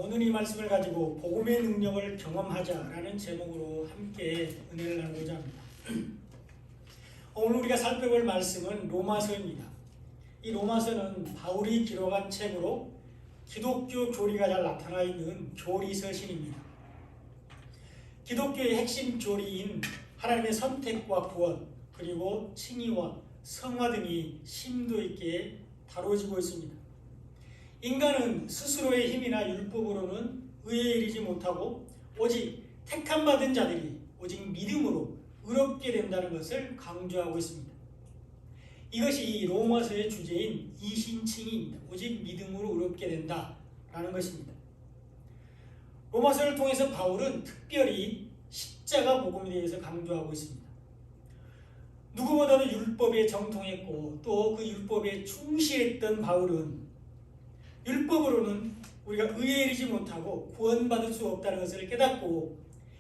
오늘 이 말씀을 가지고 복음의 능력을 경험하자라는 제목으로 함께 은혜를 나누고자 합니다. 오늘 우리가 살펴볼 말씀은 로마서입니다. 이 로마서는 바울이 기록한 책으로 기독교 교리가 잘 나타나 있는 교리서신입니다. 기독교의 핵심 교리인 하나님의 선택과 구원, 그리고 칭의와 성화 등이 심도 있게 다뤄지고 있습니다. 인간은 스스로의 힘이나 율법으로는 의에 이르지 못하고 오직 택함받은 자들이 오직 믿음으로 의롭게 된다는 것을 강조하고 있습니다. 이것이 이 로마서의 주제인 이신칭의입니다. 오직 믿음으로 의롭게 된다라는 것입니다. 로마서를 통해서 바울은 특별히 십자가 복음에 대해서 강조하고 있습니다. 누구보다도 율법에 정통했고 또 그 율법에 충실했던 바울은 율법으로는 우리가 의에 이르지 못하고 구원받을 수 없다는 것을 깨닫고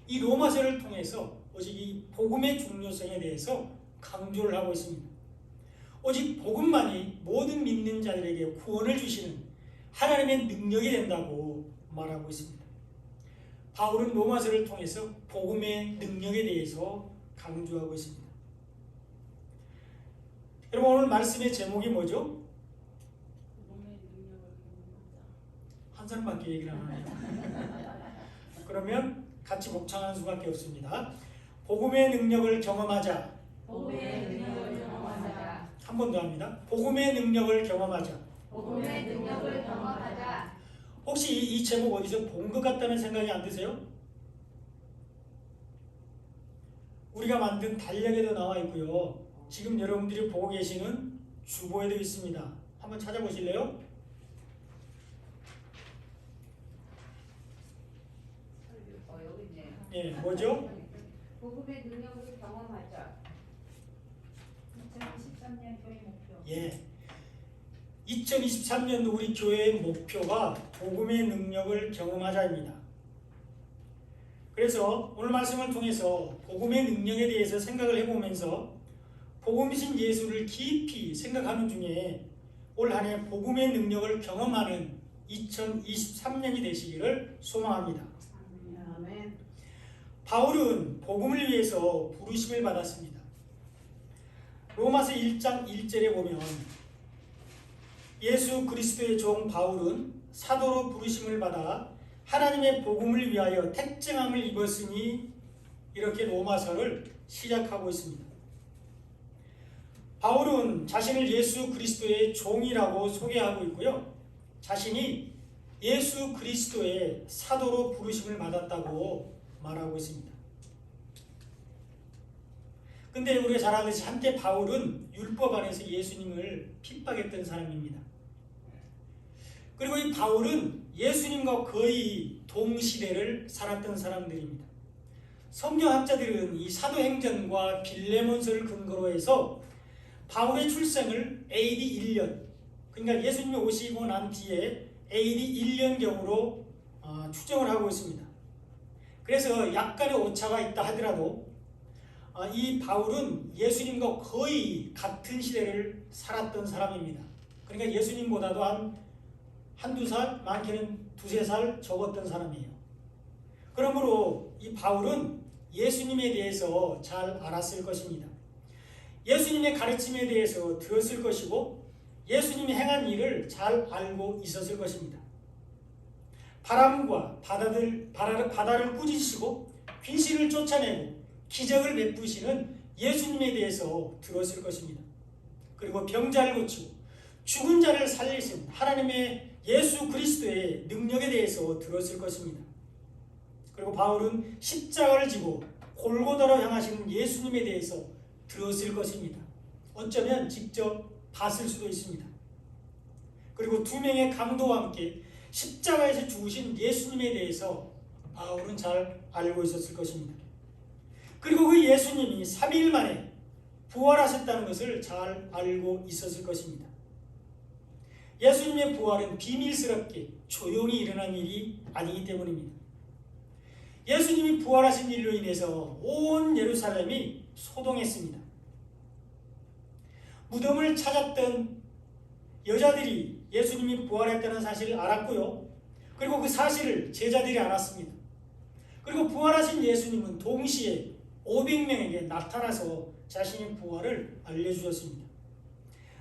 이 로마서를 통해서 오직 이 복음의 중요성에 대해서 강조를 하고 있습니다. 오직 복음만이 모든 믿는 자들에게 구원을 주시는 하나님의 능력이 된다고 말하고 있습니다. 바울은 로마서를 통해서 복음의 능력에 대해서 강조하고 있습니다. 여러분, 오늘 말씀의 제목이 뭐죠? 한 사람밖에 얘기를 안 하네요. 그러면 같이 묵상하는 수밖에 없습니다. 복음의 능력을 경험하자. 복음의 능력을 경험하자. 한 번 더 합니다. 복음의 능력을 경험하자. 복음의 능력을 경험하자. 혹시 이 제목 어디서 본 것 같다는 생각이 안 드세요? 우리가 만든 달력에도 나와 있고요. 지금 여러분들이 보고 계시는 주보에도 있습니다. 한번 찾아보실래요? 여기 있네요. 예, 뭐죠? 복음의 능력을 경험하자. 2023년 교회 목표. 예. 2023년도 우리 교회의 목표가 복음의 능력을 경험하자입니다. 그래서 오늘 말씀을 통해서 복음의 능력에 대해서 생각을 해보면서 복음이신 예수를 깊이 생각하는 중에 올 한 해 복음의 능력을 경험하는 2023년이 되시기를 소망합니다. 아멘. 바울은 복음을 위해서 부르심을 받았습니다. 로마서 1장 1절에 보면 예수 그리스도의 종 바울은 사도로 부르심을 받아 하나님의 복음을 위하여 택정함을 입었으니, 이렇게 로마서를 시작하고 있습니다. 바울은 자신을 예수 그리스도의 종이라고 소개하고 있고요. 자신이 예수 그리스도의 사도로 부르심을 받았다고 말하고 있습니다. 근데 우리가 잘 알듯이 한때 바울은 율법 안에서 예수님을 핍박했던 사람입니다. 그리고 이 바울은 예수님과 거의 동시대를 살았던 사람들입니다. 성경학자들은 이 사도행전과 빌레몬서를 근거로 해서 바울의 출생을 AD 1년, 그러니까 예수님이 오시고 난 뒤에 AD 1년경으로 추정을 하고 있습니다. 그래서 약간의 오차가 있다 하더라도 이 바울은 예수님과 거의 같은 시대를 살았던 사람입니다. 그러니까 예수님보다도 한두 살, 많게는 두세 살 적었던 사람이에요. 그러므로 이 바울은 예수님에 대해서 잘 알았을 것입니다. 예수님의 가르침에 대해서 들었을 것이고 예수님이 행한 일을 잘 알고 있었을 것입니다. 바람과 바다를 꾸짖으시고 귀신을 쫓아내고 기적을 베푸시는 예수님에 대해서 들었을 것입니다. 그리고 병자를 고치고 죽은 자를 살리신 하나님의 예수 그리스도의 능력에 대해서 들었을 것입니다. 그리고 바울은 십자가를 지고 골고다로 향하시는 예수님에 대해서 들었을 것입니다. 어쩌면 직접 봤을 수도 있습니다. 그리고 두 명의 강도와 함께 십자가에서 죽으신 예수님에 대해서 바울은 잘 알고 있었을 것입니다. 그리고 그 예수님이 3일 만에 부활하셨다는 것을 잘 알고 있었을 것입니다. 예수님의 부활은 비밀스럽게 조용히 일어난 일이 아니기 때문입니다. 예수님이 부활하신 일로 인해서 온 예루살렘이 소동했습니다. 무덤을 찾았던 여자들이 예수님이 부활했다는 사실을 알았고요. 그리고 그 사실을 제자들이 알았습니다. 그리고 부활하신 예수님은 동시에 500명에게 나타나서 자신의 부활을 알려주셨습니다.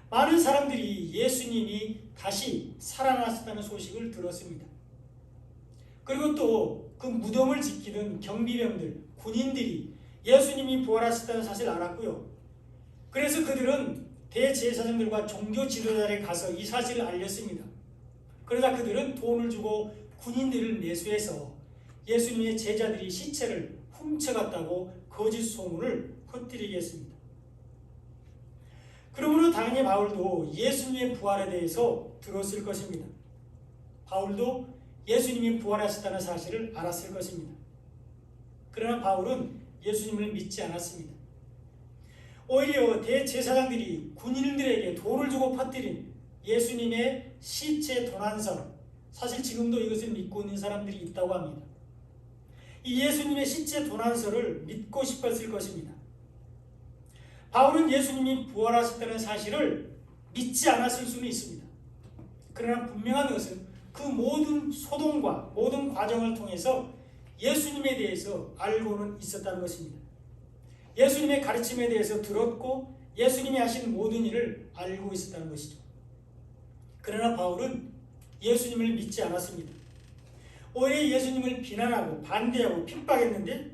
많은 사람들이 예수님이 다시 살아나셨다는 소식을 들었습니다. 그리고 또 그 무덤을 지키던 경비병들, 군인들이 예수님이 부활하셨다는 사실을 알았고요. 그래서 그들은 대제사장들과 종교 지도자에게 가서 이 사실을 알렸습니다. 그러자 그들은 돈을 주고 군인들을 매수해서 예수님의 제자들이 시체를 훔쳐갔다고 거짓 소문을 퍼뜨리게 했습니다. 그러므로 당연히 바울도 예수님의 부활에 대해서 들었을 것입니다. 바울도 예수님이 부활하셨다는 사실을 알았을 것입니다. 그러나 바울은 예수님을 믿지 않았습니다. 오히려 대제사장들이 군인들에게 돈을 주고 퍼뜨린 예수님의 시체 도난설, 사실 지금도 이것을 믿고 있는 사람들이 있다고 합니다. 이 예수님의 시체 도난설을 믿고 싶었을 것입니다. 바울은 예수님이 부활하셨다는 사실을 믿지 않았을 수는 있습니다. 그러나 분명한 것은 그 모든 소동과 모든 과정을 통해서 예수님에 대해서 알고는 있었다는 것입니다. 예수님의 가르침에 대해서 들었고 예수님이 하신 모든 일을 알고 있었다는 것이죠. 그러나 바울은 예수님을 믿지 않았습니다. 오히려 예수님을 비난하고 반대하고 핍박했는데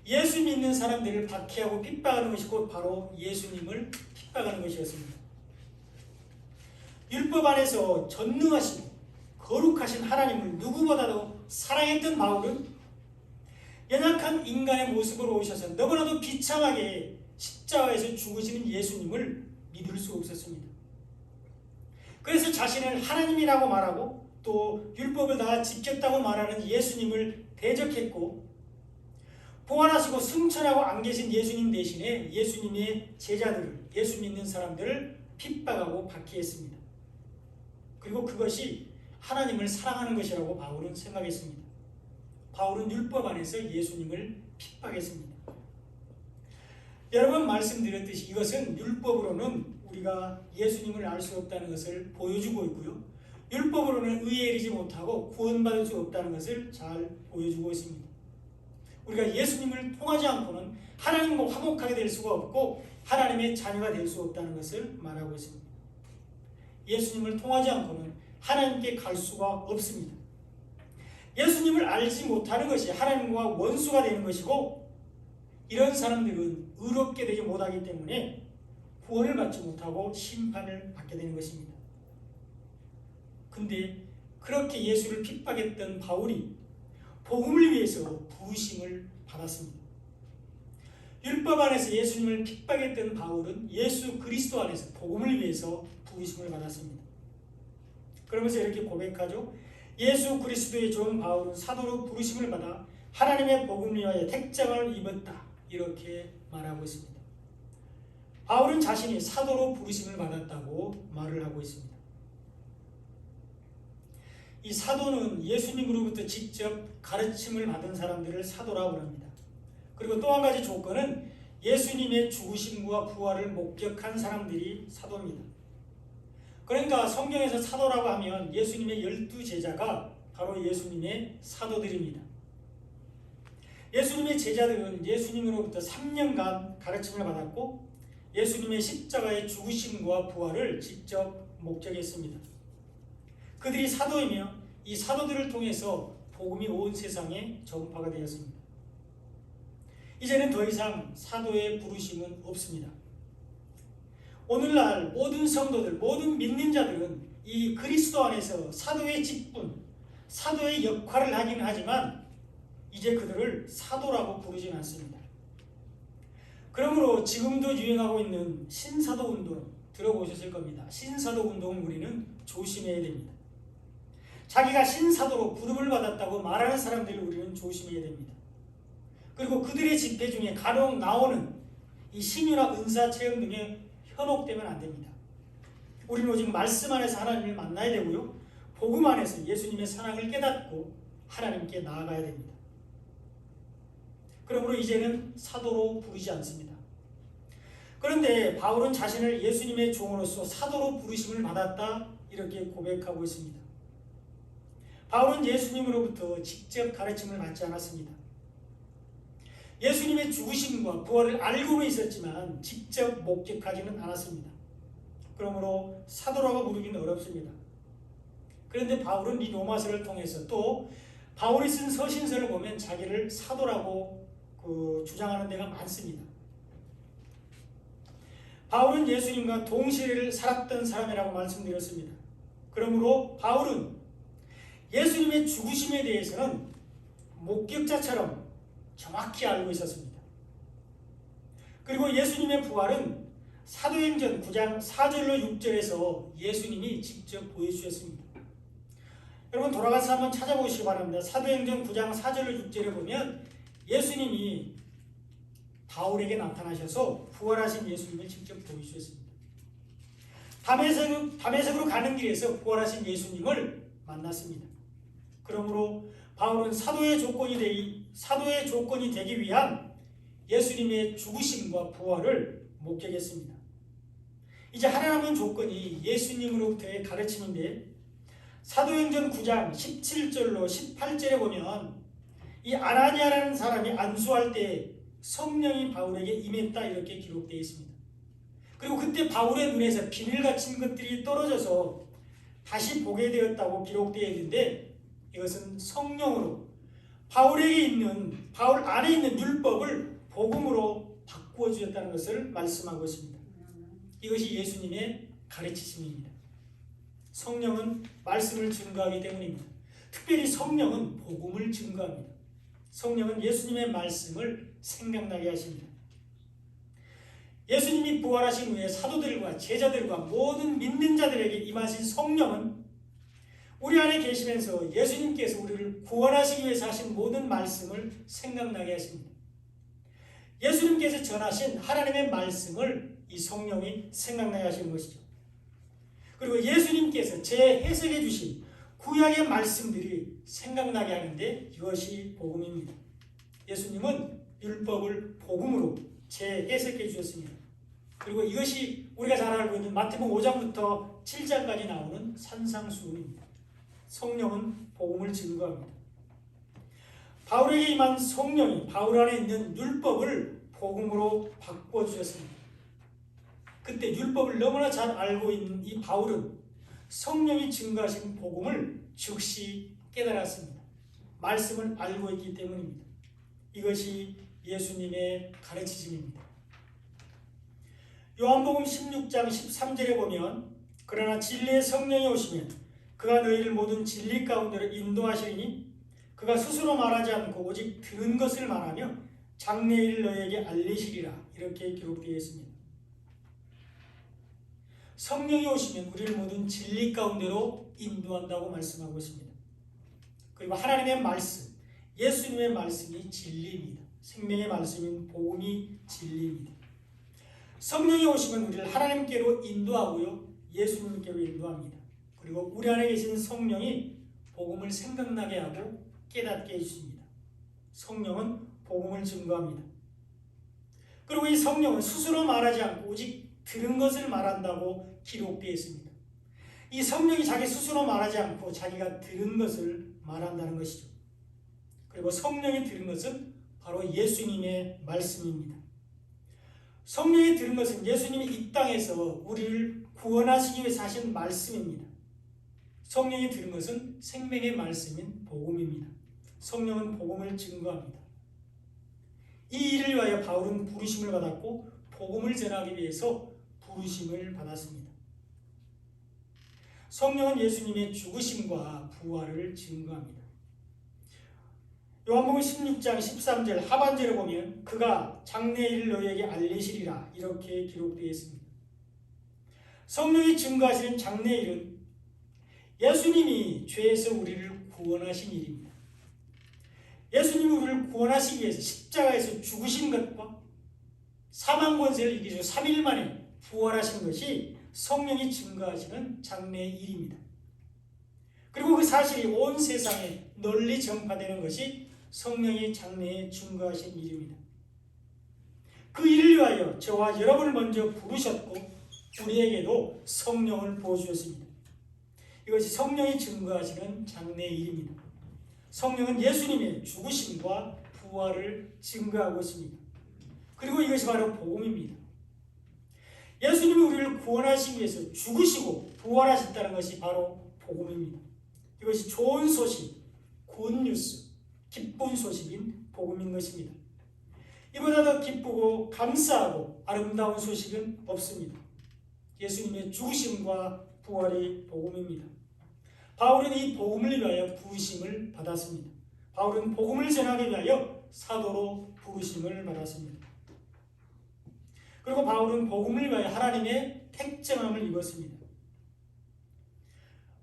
예수 믿는 사람들을 박해하고 핍박하는 것이 곧 바로 예수님을 핍박하는 것이었습니다. 율법 안에서 전능하시고 거룩하신 하나님을 누구보다도 사랑했던 바울은 연약한 인간의 모습으로 오셔서 너무나도 비참하게 십자가에서 죽으시는 예수님을 믿을 수 없었습니다. 그래서 자신을 하나님이라고 말하고 또 율법을 다 지켰다고 말하는 예수님을 대적했고 부활하시고 승천하고 안 계신 예수님 대신에 예수님의 제자들을, 예수 믿는 사람들을 핍박하고 박해했습니다. 그리고 그것이 하나님을 사랑하는 것이라고 바울은 생각했습니다. 바울은 율법 안에서 예수님을 핍박했습니다. 여러 번 말씀드렸듯이 이것은 율법으로는 우리가 예수님을 알 수 없다는 것을 보여주고 있고요. 율법으로는 의에 이르지 못하고 구원받을 수 없다는 것을 잘 보여주고 있습니다. 우리가 예수님을 통하지 않고는 하나님과 화목하게 될 수가 없고 하나님의 자녀가 될 수 없다는 것을 말하고 있습니다. 예수님을 통하지 않고는 하나님께 갈 수가 없습니다. 예수님을 알지 못하는 것이 하나님과 원수가 되는 것이고 이런 사람들은 의롭게 되지 못하기 때문에 구원을 받지 못하고 심판을 받게 되는 것입니다. 근데 그렇게 예수를 핍박했던 바울이 복음을 위해서 부으심을 받았습니다. 율법 안에서 예수님을 핍박했던 바울은 예수 그리스도 안에서 복음을 위해서 부으심을 받았습니다. 그러면서 이렇게 고백하죠. 예수 그리스도의 종 바울은 사도로 부르심을 받아 하나님의 복음을 위하여 택장을 입었다. 이렇게 말하고 있습니다. 바울은 자신이 사도로 부르심을 받았다고 말을 하고 있습니다. 이 사도는 예수님으로부터 직접 가르침을 받은 사람들을 사도라고 합니다. 그리고 또 한 가지 조건은 예수님의 죽으심과 부활을 목격한 사람들이 사도입니다. 그러니까 성경에서 사도라고 하면 예수님의 12제자가 바로 예수님의 사도들입니다. 예수님의 제자들은 예수님으로부터 3년간 가르침을 받았고 예수님의 십자가의 죽으심과 부활을 직접 목격했습니다. 그들이 사도이며 이 사도들을 통해서 복음이 온 세상에 전파가 되었습니다. 이제는 더 이상 사도의 부르심은 없습니다. 오늘날 모든 성도들, 모든 믿는 자들은 이 그리스도 안에서 사도의 직분, 사도의 역할을 하긴 하지만 이제 그들을 사도라고 부르진 않습니다. 그러므로 지금도 유행하고 있는 신사도 운동 들어보셨을 겁니다. 신사도 운동을 우리는 조심해야 됩니다. 자기가 신사도로 부름을 받았다고 말하는 사람들을 우리는 조심해야 됩니다. 그리고 그들의 집회 중에 간혹 나오는 이 신유나 은사 체험 등에 현혹되면 안 됩니다. 우리는 오직 말씀 안에서 하나님을 만나야 되고요. 복음 안에서 예수님의 사랑을 깨닫고 하나님께 나아가야 됩니다. 그러므로 이제는 사도로 부르지 않습니다. 그런데 바울은 자신을 예수님의 종으로서 사도로 부르심을 받았다 이렇게 고백하고 있습니다. 바울은 예수님으로부터 직접 가르침을 받지 않았습니다. 예수님의 죽으심과 부활을 알고는 있었지만 직접 목격하지는 않았습니다. 그러므로 사도라고 부르기는 어렵습니다. 그런데 바울은 이 로마서를 통해서 또 바울이 쓴 서신서를 보면 자기를 사도라고 주장하는 데가 많습니다. 바울은 예수님과 동시대를 살았던 사람이라고 말씀드렸습니다. 그러므로 바울은 예수님의 죽으심에 대해서는 목격자처럼 정확히 알고 있었습니다. 그리고 예수님의 부활은 사도행전 9장 4절로 6절에서 예수님이 직접 보여주셨습니다. 여러분 돌아가서 한번 찾아보시기 바랍니다. 사도행전 9장 4절로 6절에 보면 예수님이 바울에게 나타나셔서 부활하신 예수님을 직접 보여주셨습니다. 담에색으로 가는 길에서 부활하신 예수님을 만났습니다. 그러므로 바울은 사도의 조건이 되기 위한 예수님의 죽으심과 부활을 목격했습니다. 이제 하나 남은 조건이 예수님으로부터의 가르침인데 사도행전 9장 17절로 18절에 보면 이 아나니아라는 사람이 안수할 때 성령이 바울에게 임했다 이렇게 기록되어 있습니다. 그리고 그때 바울의 눈에서 비늘 같은 것들이 떨어져서 다시 보게 되었다고 기록되어 있는데 이것은 성령으로 바울 안에 있는 율법을 복음으로 바꾸어 주셨다는 것을 말씀하고 있습니다. 이것이 예수님의 가르치심입니다. 성령은 말씀을 증거하기 때문입니다. 특별히 성령은 복음을 증거합니다. 성령은 예수님의 말씀을 생각나게 하십니다. 예수님이 부활하신 후에 사도들과 제자들과 모든 믿는 자들에게 임하신 성령은 우리 안에 계시면서 예수님께서 우리를 구원하시기 위해서 하신 모든 말씀을 생각나게 하십니다. 예수님께서 전하신 하나님의 말씀을 이 성령이 생각나게 하시는 것이죠. 그리고 예수님께서 재해석해 주신 구약의 말씀들이 생각나게 하는데 이것이 복음입니다. 예수님은 율법을 복음으로 재해석해 주셨습니다. 그리고 이것이 우리가 잘 알고 있는 마태복음 5장부터 7장까지 나오는 산상수훈입니다. 성령은 복음을 증거합니다. 바울에게 임한 성령이 바울 안에 있는 율법을 복음으로 바꾸어 주셨습니다. 그때 율법을 너무나 잘 알고 있는 이 바울은 성령이 증거하신 복음을 즉시 깨달았습니다. 말씀을 알고 있기 때문입니다. 이것이 예수님의 가르치심입니다. 요한복음 16장 13절에 보면 그러나 진리의 성령이 오시면 그가 너희를 모든 진리 가운데로 인도하시리니 그가 스스로 말하지 않고 오직 들은 것을 말하며 장래일을 너희에게 알리시리라 이렇게 기록되어 있습니다. 성령이 오시면 우리를 모든 진리 가운데로 인도한다고 말씀하고 있습니다. 그리고 하나님의 말씀, 예수님의 말씀이 진리입니다. 생명의 말씀인 복음이 진리입니다. 성령이 오시면 우리를 하나님께로 인도하고요, 예수님께로 인도합니다. 그리고 우리 안에 계신 성령이 복음을 생각나게 하고 깨닫게 해주십니다. 성령은 복음을 증거합니다. 그리고 이 성령은 스스로 말하지 않고 오직 들은 것을 말한다고 기록되어 있습니다. 이 성령이 자기 스스로 말하지 않고 자기가 들은 것을 말한다는 것이죠. 그리고 성령이 들은 것은 바로 예수님의 말씀입니다. 성령이 들은 것은 예수님이 이 땅에서 우리를 구원하시기 위해서 하신 말씀입니다. 성령이 들은 것은 생명의 말씀인 복음입니다. 성령은 복음을 증거합니다. 이 일을 위하여 바울은 부르심을 받았고 복음을 전하기 위해서 부르심을 받았습니다. 성령은 예수님의 죽으심과 부활을 증거합니다. 요한복음 16장 13절 하반절에 보면 그가 장래일을 너희에게 알리시리라 이렇게 기록되어 있습니다. 성령이 증거하시는 장래일은 예수님이 죄에서 우리를 구원하신 일입니다. 예수님이 우리를 구원하시기 위해서 십자가에서 죽으신 것과 사망 권세를 이기시고 3일 만에 부활하신 것이 성령이 증거하시는 장래의 일입니다. 그리고 그 사실이 온 세상에 널리 전파되는 것이 성령이 장래에 증거하신 일입니다. 그 일을 위하여 저와 여러분을 먼저 부르셨고 우리에게도 성령을 부어주셨습니다. 이것이 성령이 증거하시는 장래의 일입니다. 성령은 예수님의 죽으심과 부활을 증거하고 있습니다. 그리고 이것이 바로 복음입니다. 예수님이 우리를 구원하시기 위해서 죽으시고 부활하셨다는 것이 바로 복음입니다. 이것이 좋은 소식, 굿뉴스, 기쁜 소식인 복음인 것입니다. 이보다 더 기쁘고 감사하고 아름다운 소식은 없습니다. 예수님의 죽으심과 부활이 복음입니다. 바울은 이 복음을 위하여 부르심을 받았습니다. 바울은 복음을 전하기 위하여 사도로 부르심을 받았습니다. 그리고 바울은 복음을 위하여 하나님의 택정함을 입었습니다.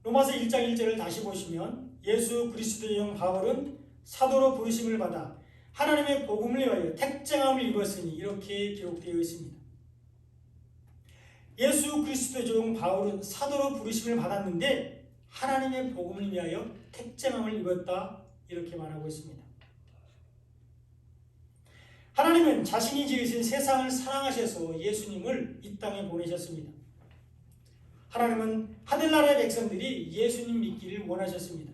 로마서 1장 1절을 다시 보시면 예수 그리스도의 영 바울은 사도로 부르심을 받아 하나님의 복음을 위하여 택정함을 입었으니 이렇게 기록되어 있습니다. 예수 그리스도의 종 바울은 사도로 부르심을 받았는데 하나님의 복음을 위하여 택정함을 입었다 이렇게 말하고 있습니다. 하나님은 자신이 지으신 세상을 사랑하셔서 예수님을 이 땅에 보내셨습니다. 하나님은 하늘나라의 백성들이 예수님 믿기를 원하셨습니다.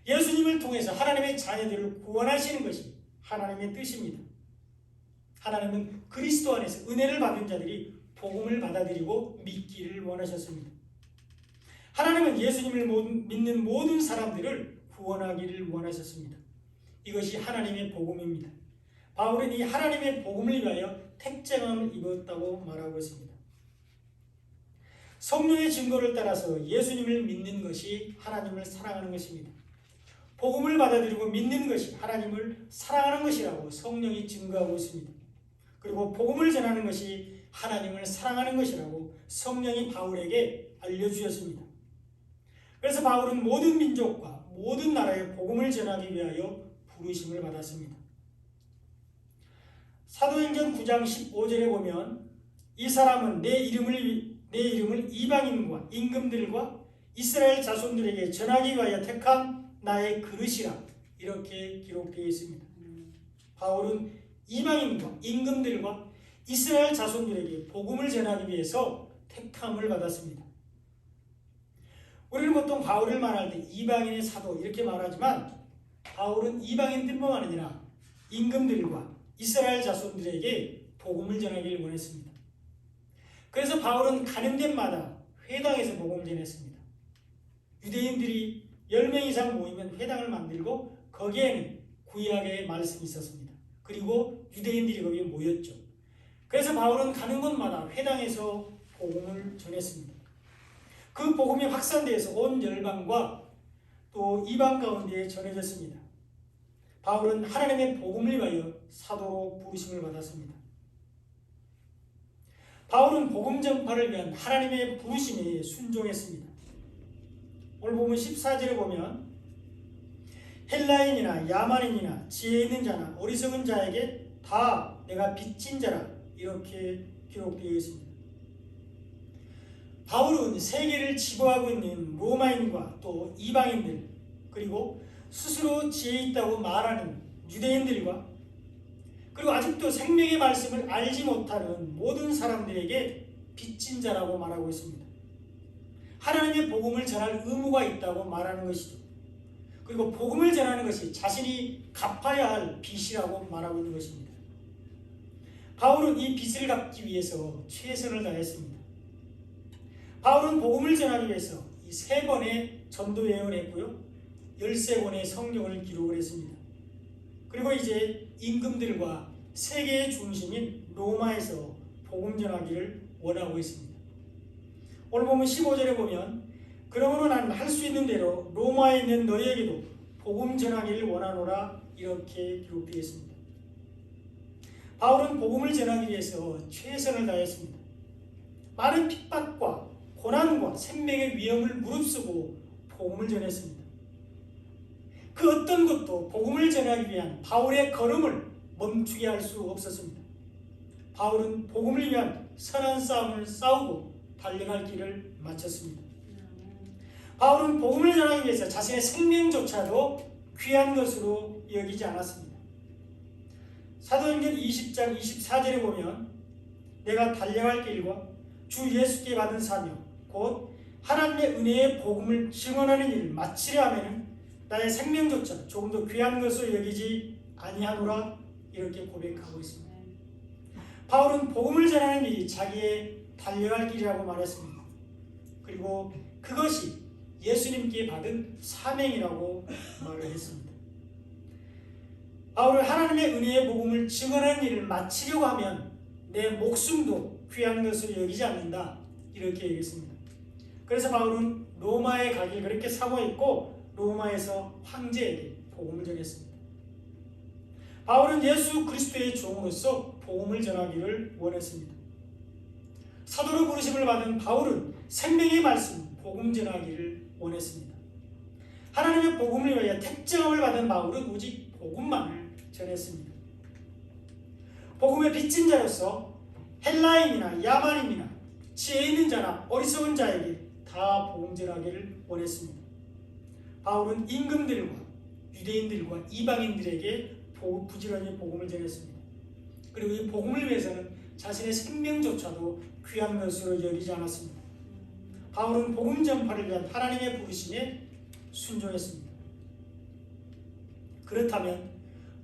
예수님을 통해서 하나님의 자녀들을 구원하시는 것이 하나님의 뜻입니다. 하나님은 그리스도 안에서 은혜를 받은 자들이 복음을 받아들이고 믿기를 원하셨습니다. 하나님은 예수님을 믿는 모든 사람들을 구원하기를 원하셨습니다. 이것이 하나님의 복음입니다. 바울은 이 하나님의 복음을 위하여 택정함을 입었다고 말하고 있습니다. 성령의 증거를 따라서 예수님을 믿는 것이 하나님을 사랑하는 것입니다. 복음을 받아들이고 믿는 것이 하나님을 사랑하는 것이라고 성령이 증거하고 있습니다. 그리고 복음을 전하는 것이 하나님을 사랑하는 것이라고 성령이 바울에게 알려주셨습니다. 그래서 바울은 모든 민족과 모든 나라에 복음을 전하기 위하여 부르심을 받았습니다. 사도행전 9장 15절에 보면 이 사람은 내 이름을 이방인과 임금들과 이스라엘 자손들에게 전하기 위하여 택한 나의 그릇이라 이렇게 기록되어 있습니다. 바울은 이방인과 임금들과 이스라엘 자손들에게 복음을 전하기 위해서 택함을 받았습니다. 우리는 보통 바울을 말할 때 이방인의 사도 이렇게 말하지만 바울은 이방인들뿐만 아니라 임금들과 이스라엘 자손들에게 복음을 전하기를 원했습니다. 그래서 바울은 가는 데마다 회당에서 복음을 전했습니다. 유대인들이 10명 이상 모이면 회당을 만들고 거기에는 구약의 말씀이 있었습니다. 그리고 유대인들이 거기에 모였죠. 그래서 바울은 가는 곳마다 회당에서 복음을 전했습니다. 그 복음이 확산되어서 온 열방과 또 이방 가운데에 전해졌습니다. 바울은 하나님의 복음을 위하여 사도로 부르심을 받았습니다. 바울은 복음 전파를 위한 하나님의 부르심에 순종했습니다. 오늘 보면 14절에 보면 헬라인이나 야만인이나 지혜 있는 자나 어리석은 자에게 다 내가 빚진 자라 이렇게 기록되어 있습니다. 바울은 세계를 지배하고 있는 로마인과 또 이방인들 그리고 스스로 지혜 있다고 말하는 유대인들과 그리고 아직도 생명의 말씀을 알지 못하는 모든 사람들에게 빚진 자라고 말하고 있습니다. 하나님의 복음을 전할 의무가 있다고 말하는 것이죠. 그리고 복음을 전하는 것이 자신이 갚아야 할 빚이라고 말하고 있는 것입니다. 바울은 이 빚을 갚기 위해서 최선을 다했습니다. 바울은 복음을 전하기 위해서 이 3번의 전도 여행을 했고요. 13권의 성경을 기록을 했습니다. 그리고 이제 임금들과 세계의 중심인 로마에서 복음 전하기를 원하고 있습니다. 오늘 보면 15절에 보면 그러므로 나는 할 수 있는 대로 로마에 있는 너희에게도 복음 전하기를 원하노라 이렇게 기록되어 있습니다. 바울은 복음을 전하기 위해서 최선을 다했습니다. 많은 핍박과 고난과 생명의 위험을 무릅쓰고 복음을 전했습니다. 그 어떤 것도 복음을 전하기 위한 바울의 걸음을 멈추게 할 수 없었습니다. 바울은 복음을 위한 선한 싸움을 싸우고 달려갈 길을 마쳤습니다. 바울은 복음을 전하기 위해서 자신의 생명조차도 귀한 것으로 여기지 않았습니다. 사도행전 20장 24절에 보면 내가 달려갈 길과 주 예수께 받은 사명 곧 하나님의 은혜의 복음을 증언하는 일을 마치려 하면 나의 생명조차 조금 더 귀한 것으로 여기지 아니하노라 이렇게 고백하고 있습니다. 바울은 복음을 전하는 일이 자기의 달려갈 길이라고 말했습니다. 그리고 그것이 예수님께 받은 사명이라고 말을 했습니다. 바울은 하나님의 은혜의 복음을 증언하는 일을 마치려고 하면 내 목숨도 귀한 것으로 여기지 않는다 이렇게 얘기했습니다. 그래서 바울은 로마에 가길 그렇게 사모했고 로마에서 황제에게 복음을 전했습니다. 바울은 예수 그리스도의 종으로서 복음을 전하기를 원했습니다. 사도로 부르심을 받은 바울은 생명의 말씀, 복음 전하기를 원했습니다. 하나님의 복음을 위하여 택정함을 받은 바울은 오직 복음만을 전했습니다. 복음의 빚진 자로서 헬라인이나 야만인이나 지혜 있는 자나 어리석은 자에게 다 복음 전하기를 원했습니다. 바울은 임금들과 유대인들과 이방인들에게 부지런히 복음을 전했습니다. 그리고 이 복음을 위해서는 자신의 생명조차도 귀한 것으로 여기지 않았습니다. 바울은 복음 전파를 위한 하나님의 부르심에 순종했습니다. 그렇다면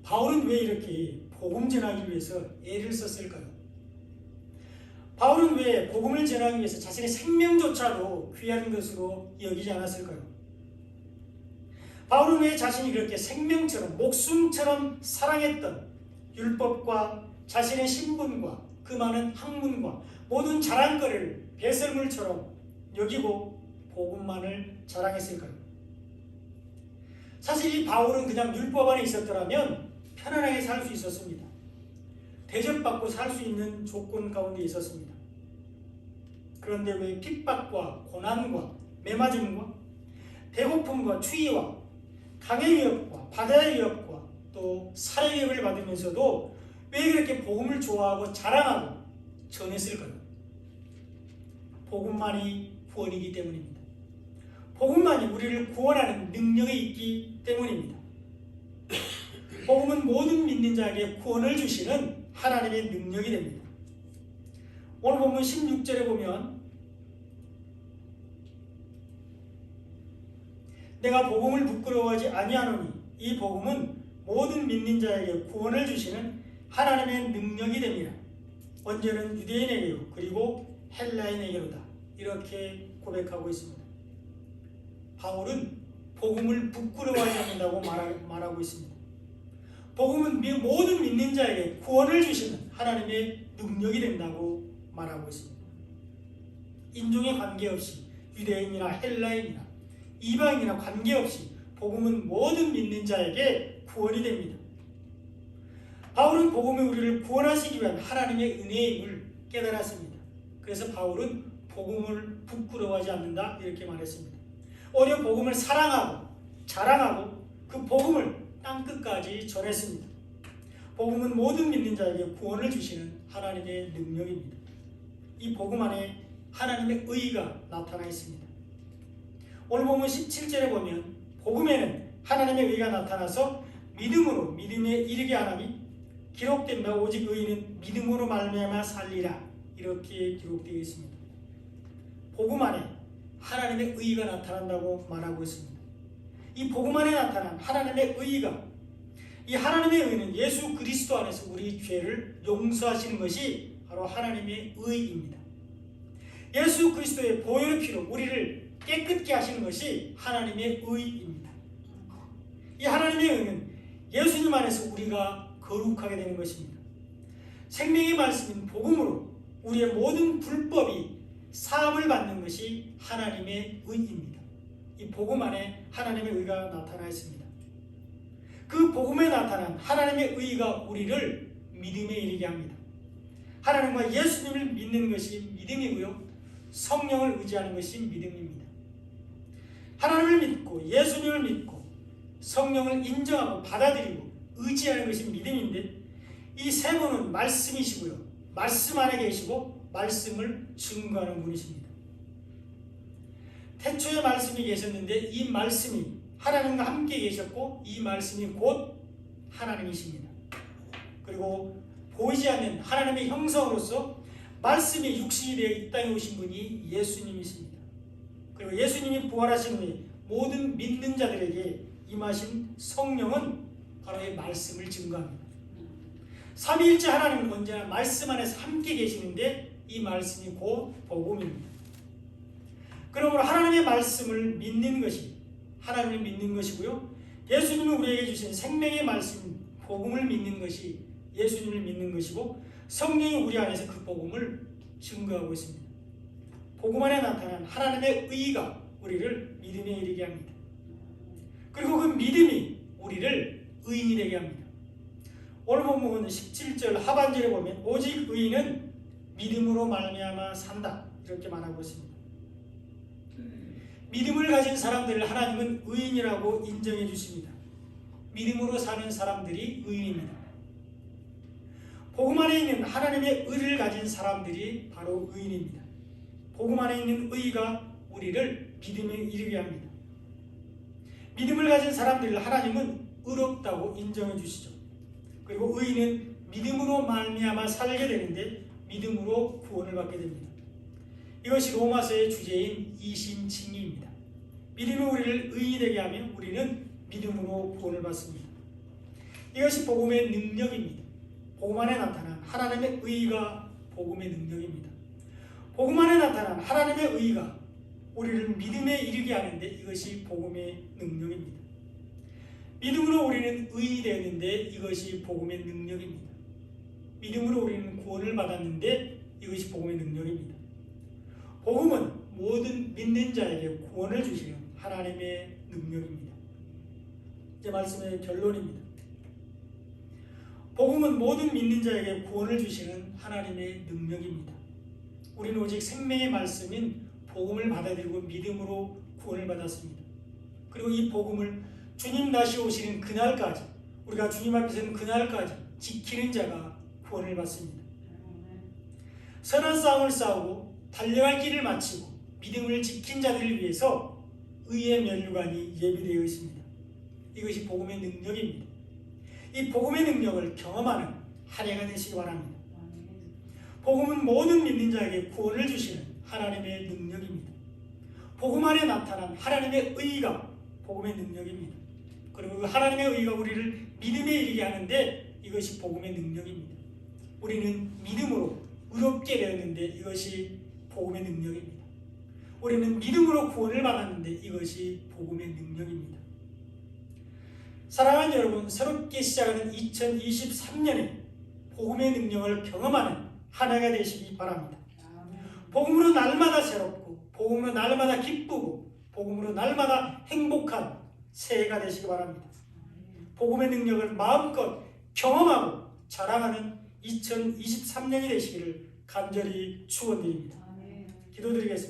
바울은 왜 이렇게 복음 전하기 위해서 애를 썼을까요? 바울은 왜 복음을 전하기 위해서 자신의 생명조차도 귀한 것으로 여기지 않았을까요? 바울은 왜 자신이 그렇게 생명처럼 목숨처럼 사랑했던 율법과 자신의 신분과 그 많은 학문과 모든 자랑거리를 배설물처럼 여기고 복음만을 자랑했을까요? 사실 이 바울은 그냥 율법 안에 있었더라면 편안하게 살 수 있었습니다. 대접받고 살 수 있는 조건 가운데 있었습니다. 그런데 왜 핍박과 고난과 매맞음과 배고픔과 추위와 강의 위협과 바다의 위협과 또 살해 위협을 받으면서도 왜 그렇게 복음을 좋아하고 자랑하고 전했을까요? 복음만이 구원이기 때문입니다. 복음만이 우리를 구원하는 능력이 있기 때문입니다. 복음은 모든 믿는 자에게 구원을 주시는 하나님의 능력이 됩니다. 오늘 본문 16절에 보면 내가 복음을 부끄러워하지 아니하노니 이 복음은 모든 믿는 자에게 구원을 주시는 하나님의 능력이 됩니다. 언제는 유대인에게요 그리고 헬라인에게로다 이렇게 고백하고 있습니다. 바울은 복음을 부끄러워하지 않는다고 말하고 있습니다. 복음은 모든 믿는 자에게 구원을 주시는 하나님의 능력이 된다고 말하고 있습니다. 인종에 관계없이 유대인이나 헬라인이나 이방인이나 관계없이 복음은 모든 믿는 자에게 구원이 됩니다. 바울은 복음이 우리를 구원하시기 위한 하나님의 은혜임을 깨달았습니다. 그래서 바울은 복음을 부끄러워하지 않는다 이렇게 말했습니다. 오히려 복음을 사랑하고 자랑하고 그 복음을 땅끝까지 전했습니다. 복음은 모든 믿는 자에게 구원을 주시는 하나님의 능력입니다. 이 복음 안에 하나님의 의가 나타나 있습니다. 오늘 본문 17절에 보면 복음에는 하나님의 의가 나타나서 믿음으로 믿음에 이르게 하나니 기록된다. 오직 의인은 믿음으로 말미암아 살리라 이렇게 기록되어 있습니다. 복음 안에 하나님의 의가 나타난다고 말하고 있습니다. 이 복음 안에 나타난 하나님의 의가 이 하나님의 의는 예수 그리스도 안에서 우리 죄를 용서하시는 것이 바로 하나님의 의입니다. 예수 그리스도의 보혈의 피로 우리를 깨끗게 하시는 것이 하나님의 의입니다. 이 하나님의 의는 예수님 안에서 우리가 거룩하게 되는 것입니다. 생명의 말씀인 복음으로 우리의 모든 불법이 사함을 받는 것이 하나님의 의입니다. 이 복음 안에 하나님의 의가 나타나 있습니다. 그 복음에 나타난 하나님의 의가 우리를 믿음에 이르게 합니다. 하나님과 예수님을 믿는 것이 믿음이고요. 성령을 의지하는 것이 믿음입니다. 하나님을 믿고 예수님을 믿고 성령을 인정하고 받아들이고 의지하는 것이 믿음인데 이 세 분은 말씀이시고요. 말씀 안에 계시고 말씀을 증거하는 분이십니다. 태초에 말씀이 계셨는데 이 말씀이 하나님과 함께 계셨고 이 말씀이 곧 하나님이십니다. 그리고 보이지 않는 하나님의 형상으로서 말씀이 육신이 되어 이 땅에 오신 분이 예수님이십니다. 그리고 예수님이 부활하신 후에 모든 믿는 자들에게 임하신 성령은 바로 이 말씀을 증거합니다. 삼위일체 하나님은 언제나 말씀 안에서 함께 계시는데 이 말씀이 곧 복음입니다. 그러므로 하나님의 말씀을 믿는 것이 하나님을 믿는 것이고요. 예수님이 우리에게 주신 생명의 말씀 복음을 믿는 것이 예수님을 믿는 것이고 성령이 우리 안에서 그 복음을 증거하고 있습니다. 복음 안에 나타난 하나님의 의가 우리를 믿음에 이르게 합니다. 그리고 그 믿음이 우리를 의인이 되게 합니다. 오늘 본문 17절 하반절에 보면 오직 의인은 믿음으로 말미암아 산다 이렇게 말하고 있습니다. 믿음을 가진 사람들을 하나님은 의인이라고 인정해 주십니다. 믿음으로 사는 사람들이 의인입니다. 복음 안에 있는 하나님의 의를 가진 사람들이 바로 의인입니다. 복음 안에 있는 의가 우리를 믿음에 이르게 합니다. 믿음을 가진 사람들을 하나님은 의롭다고 인정해 주시죠. 그리고 의인은 믿음으로 말미암아 살게 되는데 믿음으로 구원을 받게 됩니다. 이것이 로마서의 주제인 이신칭의입니다. 믿음이 우리를 의인이 되게 하면 우리는 믿음으로 구원을 받습니다. 이것이 복음의 능력입니다. 복음 안에 나타난 하나님의 의가 복음의 능력입니다. 복음 안에 나타난 하나님의 의가 우리를 믿음에 이르게 하는데 이것이 복음의 능력입니다. 믿음으로 우리는 의인이 되었는데 이것이 복음의 능력입니다. 믿음으로 우리는 구원을 받았는데 이것이 복음의 능력입니다. 복음은 모든 믿는 자에게 구원을 주시는 하나님의 능력입니다. 제 말씀의 결론입니다. 복음은 모든 믿는 자에게 구원을 주시는 하나님의 능력입니다. 우리는 오직 생명의 말씀인 복음을 받아들이고 믿음으로 구원을 받았습니다. 그리고 이 복음을 주님 다시 오시는 그날까지 우리가 주님 앞에 서는 그날까지 지키는 자가 구원을 받습니다. 선한 싸움을 싸우고 달려갈 길을 마치고 믿음을 지킨 자들을 위해서 의의 면류관이 예비되어 있습니다. 이것이 복음의 능력입니다. 이 복음의 능력을 경험하는 한 해가 되시기 바랍니다. 복음은 모든 믿는 자에게 구원을 주시는 하나님의 능력입니다. 복음 안에 나타난 하나님의 의가 복음의 능력입니다. 그리고 그 하나님의 의가 우리를 믿음에 이르게 하는데 이것이 복음의 능력입니다. 우리는 믿음으로 의롭게 되었는데 이것이 복음의 능력입니다. 우리는 믿음으로 구원을 받았는데 이것이 복음의 능력입니다. 사랑하는 여러분, 새롭게 시작하는 2023년에 복음의 능력을 경험하는 한 해가 되시기 바랍니다. 복음으로 날마다 새롭고 복음으로 날마다 기쁘고 복음으로 날마다 행복한 새해가 되시기 바랍니다. 복음의 능력을 마음껏 경험하고 자랑하는 2023년이 되시기를 간절히 축원드립니다. 기도드리겠습니다.